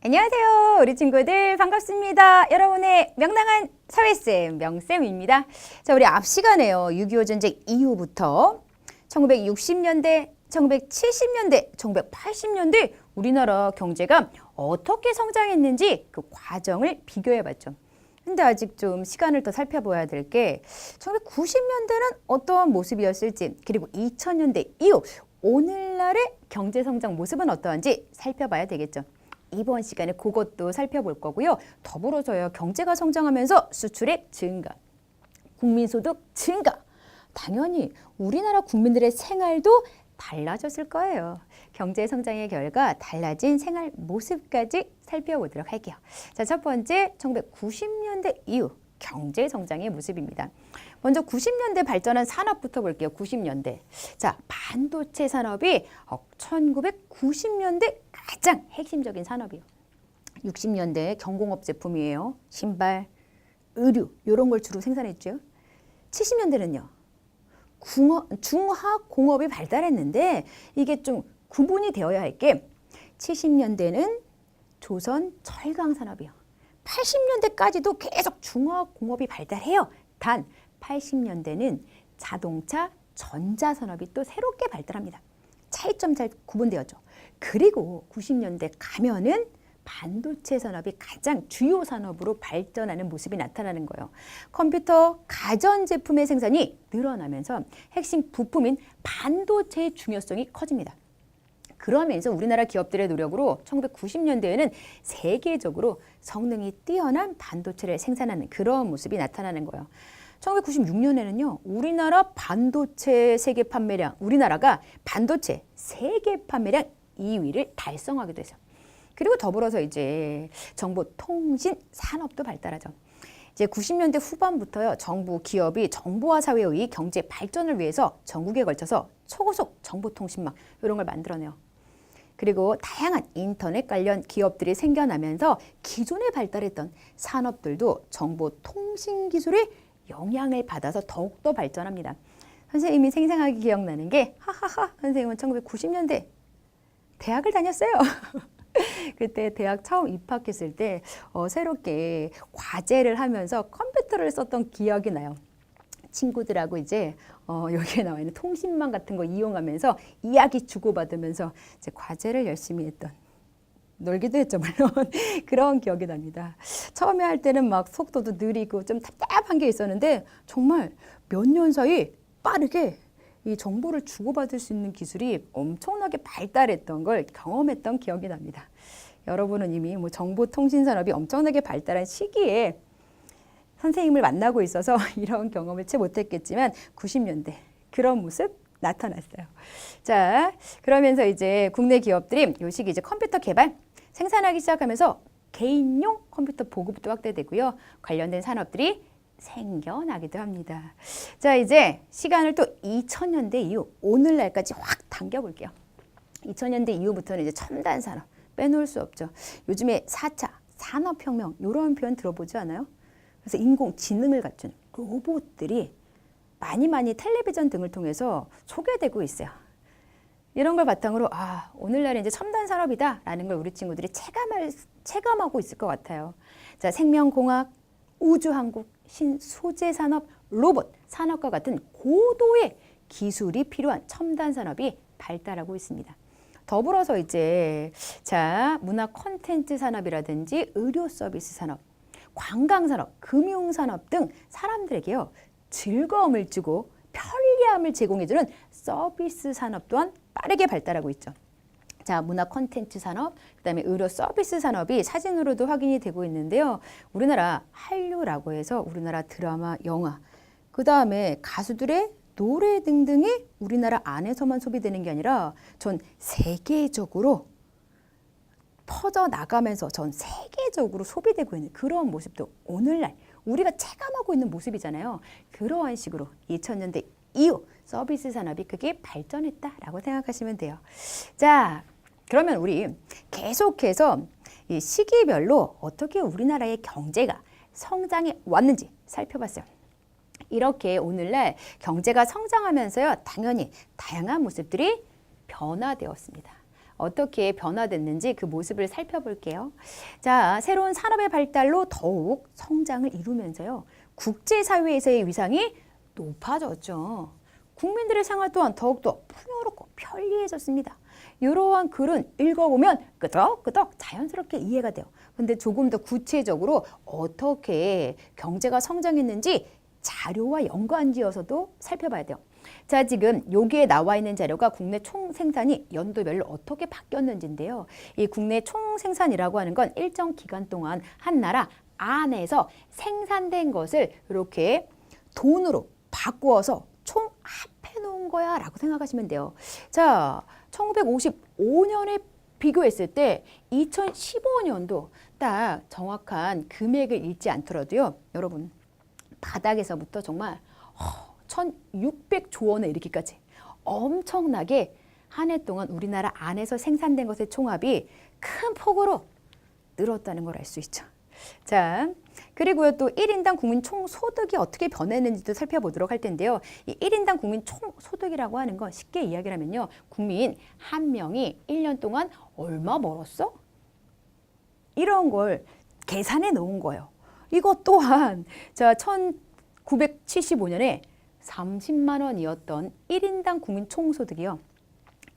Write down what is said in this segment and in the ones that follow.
안녕하세요. 우리 친구들 반갑습니다. 여러분의 명랑한 사회쌤 명쌤입니다. 자, 우리 앞 시간에요. 6.25 전쟁 이후부터 1960년대, 1970년대, 1980년대 우리나라 경제가 어떻게 성장했는지 그 과정을 비교해 봤죠. 근데 아직 좀 시간을 더 살펴봐야 될 게 1990년대는 어떠한 모습이었을지, 그리고 2000년대 이후 오늘날의 경제 성장 모습은 어떠한지 살펴봐야 되겠죠. 이번 시간에 그것도 살펴볼 거고요. 더불어서요, 경제가 성장하면서 수출액 증가, 국민소득 증가, 당연히 우리나라 국민들의 생활도 달라졌을 거예요. 경제 성장의 결과 달라진 생활 모습까지 살펴보도록 할게요. 자, 첫 번째 1990년대 이후 경제 성장의 모습입니다. 먼저 90년대 발전한 산업부터 볼게요. 90년대. 자, 반도체 산업이 1990년대 가장 핵심적인 산업이에요. 60년대 경공업 제품이에요. 신발, 의류 이런 걸 주로 생산했죠. 70년대는요. 중화공업이 발달했는데 이게 좀 구분이 되어야 할 게 70년대는 조선 철강 산업이요. 80년대까지도 계속 중화공업이 발달해요. 단 80년대는 자동차, 전자산업이 또 새롭게 발달합니다. 차이점 잘 구분되었죠. 그리고 90년대 가면은 반도체 산업이 가장 주요 산업으로 발전하는 모습이 나타나는 거예요. 컴퓨터, 가전제품의 생산이 늘어나면서 핵심 부품인 반도체의 중요성이 커집니다. 그러면서 우리나라 기업들의 노력으로 1990년대에는 세계적으로 성능이 뛰어난 반도체를 생산하는 그런 모습이 나타나는 거예요. 1996년에는요, 우리나라가 반도체 세계 판매량 2위를 달성하기도 했어요. 그리고 더불어서 이제 정보통신 산업도 발달하죠. 이제 90년대 후반부터요, 정부, 기업이 정보화 사회의 경제 발전을 위해서 전국에 걸쳐서 초고속 정보통신망 이런 걸 만들어내요. 그리고 다양한 인터넷 관련 기업들이 생겨나면서 기존에 발달했던 산업들도 정보통신 기술의 영향을 받아서 더욱더 발전합니다. 선생님이 생생하게 기억나는 게 선생님은 1990년대 대학을 다녔어요. 그때 대학 처음 입학했을 때 새롭게 과제를 하면서 컴퓨터를 썼던 기억이 나요. 친구들하고 이제 여기에 나와 있는 통신망 같은 거 이용하면서 이야기 주고받으면서 이제 과제를 열심히 했던, 놀기도 했죠 물론. 그런 기억이 납니다. 처음에 할 때는 막 속도도 느리고 좀 답답한 게 있었는데 정말 몇 년 사이 빠르게 이 정보를 주고받을 수 있는 기술이 엄청나게 발달했던 걸 경험했던 기억이 납니다. 여러분은 이미 뭐 정보통신산업이 엄청나게 발달한 시기에 선생님을 만나고 있어서 이런 경험을 채 못했겠지만 90년대 그런 모습 나타났어요. 자, 그러면서 이제 국내 기업들이 이 시기 이제 컴퓨터 개발, 생산하기 시작하면서 개인용 컴퓨터 보급도 확대되고요. 관련된 산업들이 생겨나기도 합니다. 자, 이제 시간을 또 2000년대 이후 오늘날까지 확 당겨볼게요. 2000년대 이후부터는 이제 첨단 산업 빼놓을 수 없죠. 요즘에 4차 산업혁명 이런 표현 들어보지 않아요? 그래서 인공지능을 갖춘 로봇들이 많이 텔레비전 등을 통해서 소개되고 있어요. 이런 걸 바탕으로 오늘날은 이제 첨단 산업이다라는 걸 우리 친구들이 체감하고 있을 것 같아요. 자, 생명공학, 우주항공, 신소재산업, 로봇, 산업과 같은 고도의 기술이 필요한 첨단 산업이 발달하고 있습니다. 더불어서 이제 문화 콘텐츠 산업이라든지 의료 서비스 산업, 관광산업, 금융산업 등 사람들에게요, 즐거움을 주고 편리함을 제공해주는 서비스 산업 또한 빠르게 발달하고 있죠. 자, 문화 콘텐츠 산업, 그다음에 의료 서비스 산업이 사진으로도 확인이 되고 있는데요. 우리나라 한류라고 해서 우리나라 드라마, 영화, 그다음에 가수들의 노래 등등이 우리나라 안에서만 소비되는 게 아니라 전 세계적으로 퍼져나가면서 전 세계적으로 소비되고 있는 그런 모습도 오늘날 우리가 체감하고 있는 모습이잖아요. 그러한 식으로 2000년대 이후 서비스 산업이 크게 발전했다라고 생각하시면 돼요. 자, 그러면 우리 계속해서 이 시기별로 어떻게 우리나라의 경제가 성장해 왔는지 살펴봤어요. 이렇게 오늘날 경제가 성장하면서요, 당연히 다양한 모습들이 변화되었습니다. 어떻게 변화됐는지 그 모습을 살펴볼게요. 자, 새로운 산업의 발달로 더욱 성장을 이루면서요. 국제사회에서의 위상이 높아졌죠. 국민들의 생활 또한 더욱더 풍요롭고 편리해졌습니다. 이러한 글은 읽어보면 끄덕끄덕 자연스럽게 이해가 돼요. 근데 조금 더 구체적으로 어떻게 경제가 성장했는지 자료와 연관지어서도 살펴봐야 돼요. 자, 지금 여기에 나와 있는 자료가 국내 총생산이 연도별로 어떻게 바뀌었는지인데요. 이 국내 총생산이라고 하는 건 일정 기간 동안 한 나라 안에서 생산된 것을 이렇게 돈으로 바꾸어서 총 합해 놓은 거야 라고 생각하시면 돼요. 자, 1955년에 비교했을 때 2015년도 딱 정확한 금액을 읽지 않더라도요. 여러분 바닥에서부터 정말 1600조 원에 이르기까지 엄청나게 한 해 동안 우리나라 안에서 생산된 것의 총합이 큰 폭으로 늘었다는 걸 알 수 있죠. 자, 그리고요 또 1인당 국민 총소득이 어떻게 변했는지도 살펴보도록 할 텐데요. 이 1인당 국민 총소득이라고 하는 건 쉽게 이야기를 하면요. 국민 한 명이 1년 동안 얼마 벌었어? 이런 걸 계산해 놓은 거예요. 이것 또한 자 1975년에 30만 원이었던 1인당 국민 총소득이요.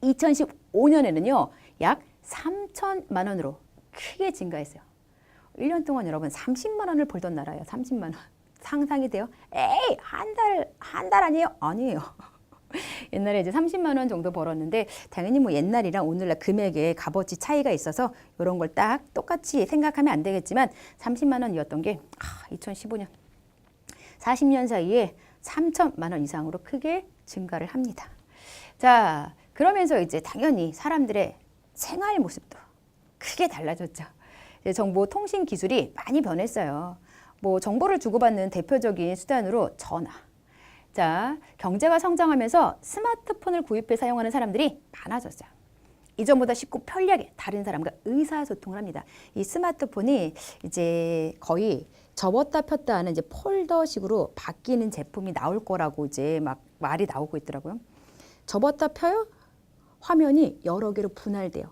2015년에는요. 약 3천만 원으로 크게 증가했어요. 1년 동안 여러분 30만 원을 벌던 나라예요. 30만 원. 상상이 돼요? 에이, 한 달 아니에요? 아니에요. 옛날에 이제 30만 원 정도 벌었는데 당연히 뭐 옛날이랑 오늘날 금액의 값어치 차이가 있어서 이런 걸 딱 똑같이 생각하면 안 되겠지만 30만 원이었던 게 2015년 40년 사이에 3천만 원 이상으로 크게 증가를 합니다. 자, 그러면서 이제 당연히 사람들의 생활 모습도 크게 달라졌죠. 정보통신 기술이 많이 변했어요. 뭐 정보를 주고받는 대표적인 수단으로 전화. 자, 경제가 성장하면서 스마트폰을 구입해 사용하는 사람들이 많아졌어요. 이전보다 쉽고 편리하게 다른 사람과 의사소통을 합니다. 이 스마트폰이 이제 거의 접었다 폈다 하는 이제 폴더식으로 바뀌는 제품이 나올 거라고 이제 막 말이 나오고 있더라고요. 접었다 펴요? 화면이 여러 개로 분할돼요.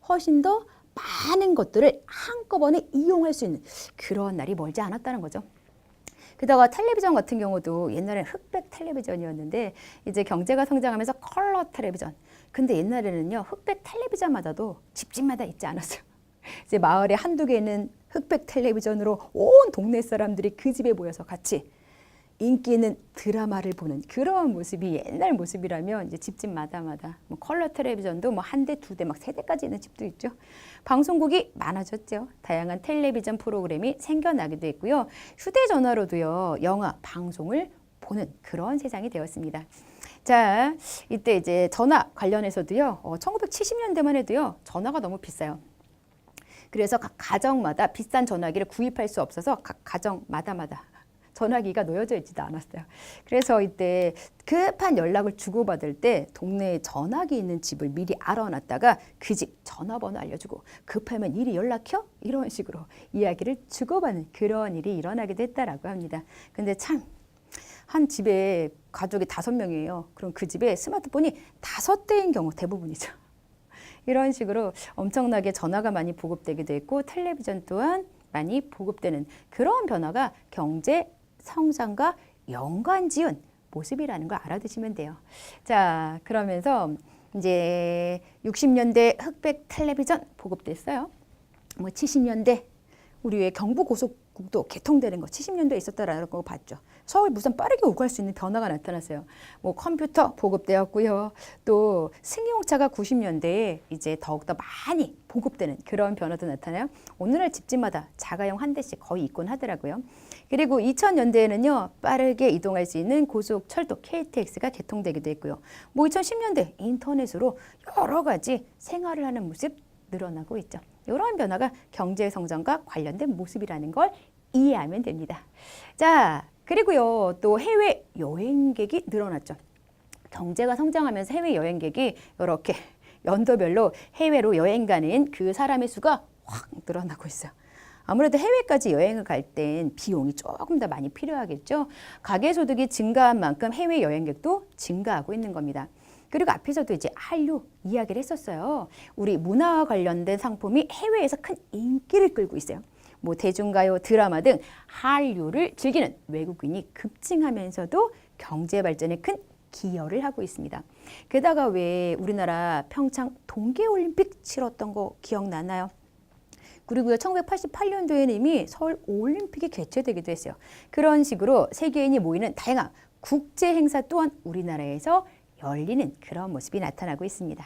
훨씬 더 많은 것들을 한꺼번에 이용할 수 있는 그런 날이 멀지 않았다는 거죠. 게다가 텔레비전 같은 경우도 옛날에는 흑백 텔레비전이었는데 이제 경제가 성장하면서 컬러 텔레비전. 근데 옛날에는요 흑백 텔레비전마다도 집집마다 있지 않았어요. 이제 마을에 한두 개 있는 흑백 텔레비전으로 온 동네 사람들이 그 집에 모여서 같이 인기 있는 드라마를 보는 그런 모습이 옛날 모습이라면 이제 집집마다 뭐 컬러 텔레비전도 뭐 한 대, 두 대, 막 세 대까지 있는 집도 있죠. 방송국이 많아졌죠. 다양한 텔레비전 프로그램이 생겨나기도 했고요. 휴대전화로도요 영화, 방송을 보는 그런 세상이 되었습니다. 자, 이때 이제 전화 관련해서도요 1970년대만 해도요 전화가 너무 비싸요. 그래서 각 가정마다 비싼 전화기를 구입할 수 없어서 각 가정마다 전화기가 놓여져 있지도 않았어요. 그래서 이때 급한 연락을 주고받을 때 동네에 전화기 있는 집을 미리 알아놨다가 그 집 전화번호 알려주고 급하면 이리 연락혀? 이런 식으로 이야기를 주고받는 그런 일이 일어나기도 했다라고 합니다. 근데 참 한 집에 가족이 5명이에요. 그럼 그 집에 스마트폰이 5대인 경우 대부분이죠. 이런 식으로 엄청나게 전화가 많이 보급되기도 했고 텔레비전 또한 많이 보급되는 그런 변화가 경제 성장과 연관지은 모습이라는 걸 알아두시면 돼요. 자, 그러면서 이제 60년대 흑백 텔레비전 보급됐어요. 뭐 70년대 우리의 경부고속국도 개통되는 거 70년대에 있었다라는 거 봤죠. 서울 부산 빠르게 오갈 수 있는 변화가 나타났어요. 뭐 컴퓨터 보급되었고요. 또 승용차가 90년대에 이제 더욱더 많이 보급되는 그런 변화도 나타나요. 오늘날 집집마다 자가용 한 대씩 거의 있곤 하더라고요. 그리고 2000년대에는요. 빠르게 이동할 수 있는 고속철도 KTX가 개통되기도 했고요. 뭐 2010년대 인터넷으로 여러 가지 생활을 하는 모습 늘어나고 있죠. 이런 변화가 경제 성장과 관련된 모습이라는 걸 이해하면 됩니다. 자, 그리고요 또 해외 여행객이 늘어났죠. 경제가 성장하면서 해외 여행객이 이렇게 연도별로 해외로 여행 가는 그 사람의 수가 확 늘어나고 있어요. 아무래도 해외까지 여행을 갈 땐 비용이 조금 더 많이 필요하겠죠. 가계소득이 증가한 만큼 해외 여행객도 증가하고 있는 겁니다. 그리고 앞에서도 이제 한류 이야기를 했었어요. 우리 문화와 관련된 상품이 해외에서 큰 인기를 끌고 있어요. 뭐 대중가요, 드라마 등 한류를 즐기는 외국인이 급증하면서도 경제 발전에 큰 기여를 하고 있습니다. 게다가 왜 우리나라 평창 동계올림픽 치렀던 거 기억나나요? 그리고요, 1988년도에는 이미 서울 올림픽이 개최되기도 했어요. 그런 식으로 세계인이 모이는 다양한 국제 행사 또한 우리나라에서 열리는 그런 모습이 나타나고 있습니다.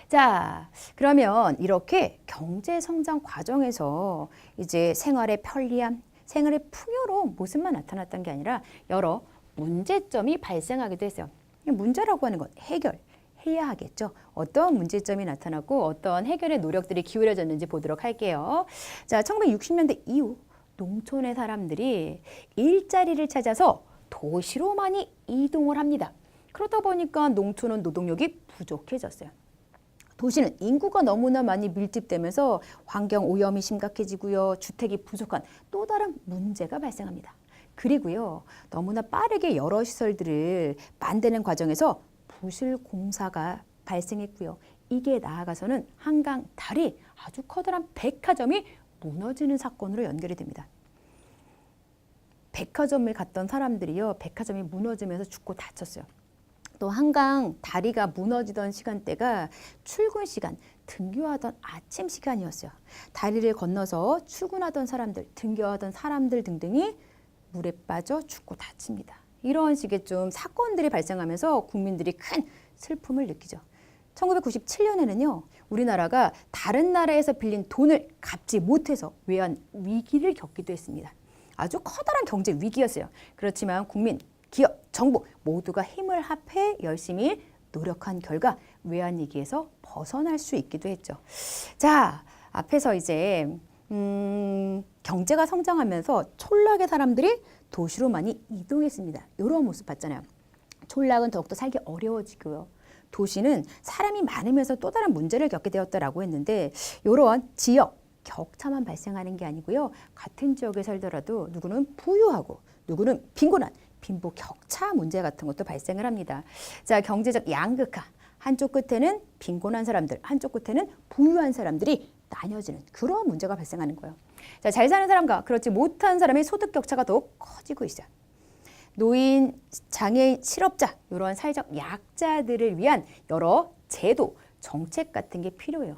자, 그러면 이렇게 경제 성장 과정에서 이제 생활의 편리함, 생활의 풍요로운 모습만 나타났던 게 아니라 여러 문제점이 발생하기도 했어요. 문제라고 하는 건 해결해야 하겠죠. 어떤 문제점이 나타나고 어떤 해결의 노력들이 기울여졌는지 보도록 할게요. 자, 1960년대 이후 농촌의 사람들이 일자리를 찾아서 도시로 많이 이동을 합니다. 그러다 보니까 농촌은 노동력이 부족해졌어요. 도시는 인구가 너무나 많이 밀집되면서 환경 오염이 심각해지고요. 주택이 부족한 또 다른 문제가 발생합니다. 그리고요, 너무나 빠르게 여러 시설들을 만드는 과정에서 부실 공사가 발생했고요. 이게 나아가서는 한강 다리, 아주 커다란 백화점이 무너지는 사건으로 연결이 됩니다. 백화점을 갔던 사람들이요, 백화점이 무너지면서 죽고 다쳤어요. 또 한강 다리가 무너지던 시간대가 출근 시간, 등교하던 아침 시간이었어요. 다리를 건너서 출근하던 사람들, 등교하던 사람들 등등이 물에 빠져 죽고 다칩니다. 이런 식의 좀 사건들이 발생하면서 국민들이 큰 슬픔을 느끼죠. 1997년에는요, 우리나라가 다른 나라에서 빌린 돈을 갚지 못해서 외환 위기를 겪기도 했습니다. 아주 커다란 경제 위기였어요. 그렇지만 국민, 기업, 정부 모두가 힘을 합해 열심히 노력한 결과 외환위기에서 벗어날 수 있기도 했죠. 자, 앞에서 이제 경제가 성장하면서 촌락의 사람들이 도시로 많이 이동했습니다. 이런 모습 봤잖아요. 촌락은 더욱더 살기 어려워지고요. 도시는 사람이 많으면서 또 다른 문제를 겪게 되었다라고 했는데 이러한 지역 격차만 발생하는 게 아니고요. 같은 지역에 살더라도 누구는 부유하고 누구는 빈곤한 빈부 격차 문제 같은 것도 발생을 합니다. 자, 경제적 양극화. 한쪽 끝에는 빈곤한 사람들, 한쪽 끝에는 부유한 사람들이 나뉘어지는 그런 문제가 발생하는 거예요. 자, 잘 사는 사람과 그렇지 못한 사람의 소득 격차가 더욱 커지고 있어요. 노인, 장애인, 실업자 이러한 사회적 약자들을 위한 여러 제도, 정책 같은 게 필요해요.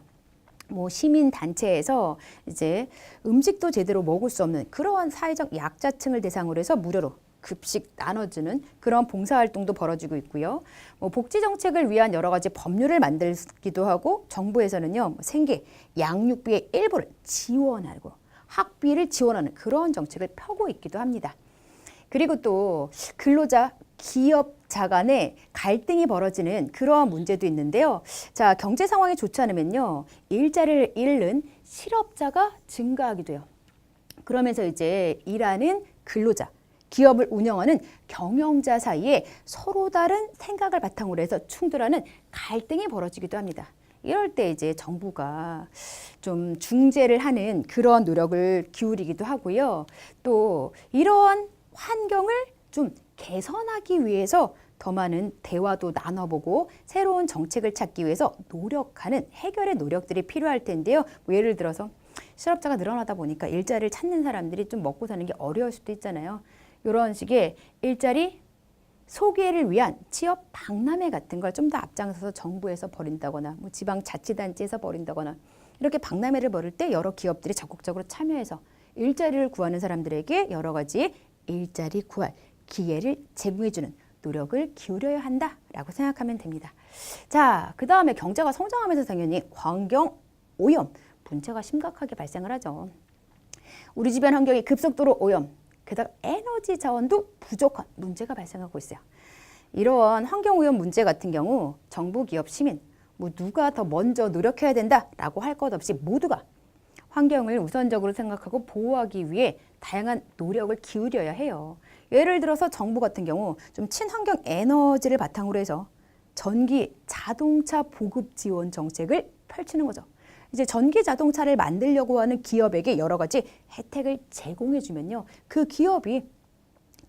뭐 시민 단체에서 이제 음식도 제대로 먹을 수 없는 그러한 사회적 약자층을 대상으로 해서 무료로 급식 나눠주는 그런 봉사활동도 벌어지고 있고요. 뭐 복지 정책을 위한 여러 가지 법률을 만들기도 하고 정부에서는요, 생계, 양육비의 일부를 지원하고 학비를 지원하는 그런 정책을 펴고 있기도 합니다. 그리고 또 근로자, 기업자 간의 갈등이 벌어지는 그러한 문제도 있는데요. 자, 경제 상황이 좋지 않으면요, 일자리를 잃는 실업자가 증가하기도 해요. 그러면서 이제 일하는 근로자, 기업을 운영하는 경영자 사이에 서로 다른 생각을 바탕으로 해서 충돌하는 갈등이 벌어지기도 합니다. 이럴 때 이제 정부가 좀 중재를 하는 그런 노력을 기울이기도 하고요. 또 이러한 환경을 좀 개선하기 위해서 더 많은 대화도 나눠보고 새로운 정책을 찾기 위해서 노력하는 해결의 노력들이 필요할 텐데요. 뭐 예를 들어서 실업자가 늘어나다 보니까 일자리를 찾는 사람들이 좀 먹고 사는 게 어려울 수도 있잖아요. 이런 식의 일자리 소개를 위한 취업 박람회 같은 걸 좀 더 앞장서서 정부에서 벌인다거나 뭐 지방자치단체에서 벌인다거나 이렇게 박람회를 벌일 때 여러 기업들이 적극적으로 참여해서 일자리를 구하는 사람들에게 여러 가지 일자리 구할 기회를 제공해주는 노력을 기울여야 한다라고 생각하면 됩니다. 자, 그 다음에 경제가 성장하면서 당연히 환경 오염 문제가 심각하게 발생을 하죠. 우리 주변 환경이 급속도로 오염, 게다가 에너지 자원도 부족한 문제가 발생하고 있어요. 이러한 환경오염 문제 같은 경우 정부, 기업, 시민 뭐 누가 더 먼저 노력해야 된다라고 할 것 없이 모두가 환경을 우선적으로 생각하고 보호하기 위해 다양한 노력을 기울여야 해요. 예를 들어서 정부 같은 경우 좀 친환경 에너지를 바탕으로 해서 전기 자동차 보급 지원 정책을 펼치는 거죠. 이제 전기 자동차를 만들려고 하는 기업에게 여러 가지 혜택을 제공해 주면요, 그 기업이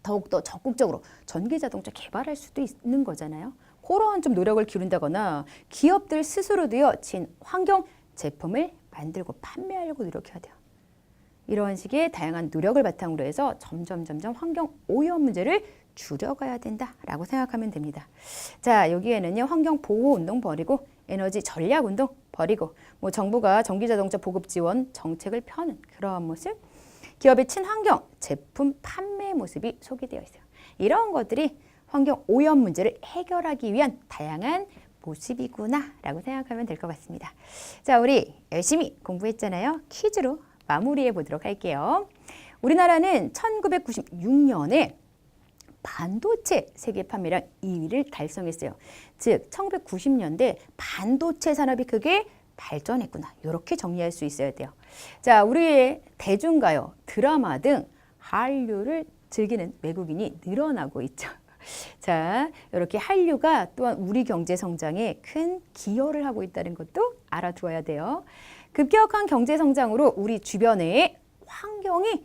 더욱더 적극적으로 전기 자동차 개발할 수도 있는 거잖아요. 그런 좀 노력을 기울인다거나 기업들 스스로도요, 친환경 제품을 만들고 판매하려고 노력해야 돼요. 이런 식의 다양한 노력을 바탕으로 해서 점점 환경 오염 문제를 줄여가야 된다라고 생각하면 됩니다. 자, 여기에는요, 환경 보호 운동 버리고 에너지 전략 운동 버리고 뭐 정부가 전기 자동차 보급 지원 정책을 펴는 그러한 모습, 기업의 친환경 제품 판매 모습이 소개되어 있어요. 이런 것들이 환경 오염 문제를 해결하기 위한 다양한 모습이구나라고 생각하면 될 것 같습니다. 자, 우리 열심히 공부했잖아요. 퀴즈로 마무리해 보도록 할게요. 우리나라는 1996년에 반도체 세계 판매량 2위를 달성했어요. 즉 1990년대 반도체 산업이 크게 발전했구나. 이렇게 정리할 수 있어야 돼요. 자, 우리의 대중가요, 드라마 등 한류를 즐기는 외국인이 늘어나고 있죠. 자, 이렇게 한류가 또한 우리 경제 성장에 큰 기여를 하고 있다는 것도 알아두어야 돼요. 급격한 경제 성장으로 우리 주변의 환경이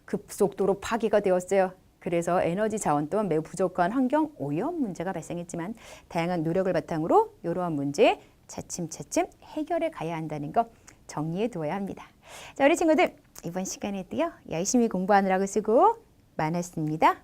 급속도로 파괴가 되었어요. 그래서 에너지 자원 또한 매우 부족한 환경 오염 문제가 발생했지만 다양한 노력을 바탕으로 이러한 문제 차츰차츰 해결해 가야 한다는 거 정리해 두어야 합니다. 자, 우리 친구들 이번 시간에도요, 열심히 공부하느라고 수고 많았습니다.